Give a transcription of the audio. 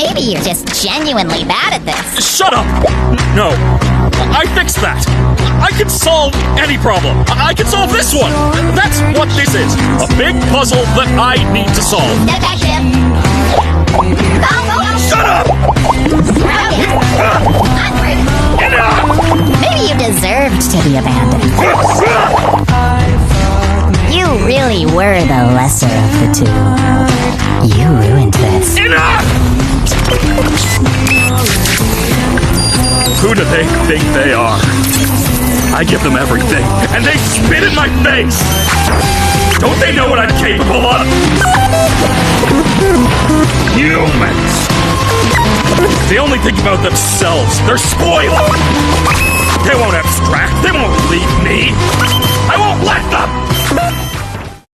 Maybe you're just genuinely bad at this. Shut up! No. I fixed that. I can solve any problem. I can solve this one. That's what this is. A big puzzle that I need to solve. Detective! Shut up! Maybe you deserved to be abandoned. You really were the lesser of the two. You ruined this. Enough! Who do they think they are? I give them everything, and they spit in my face! Don't they know what I'm capable of? Humans! They only think about themselves. They're spoiled! They won't abstract. They won't leave me. I won't let them!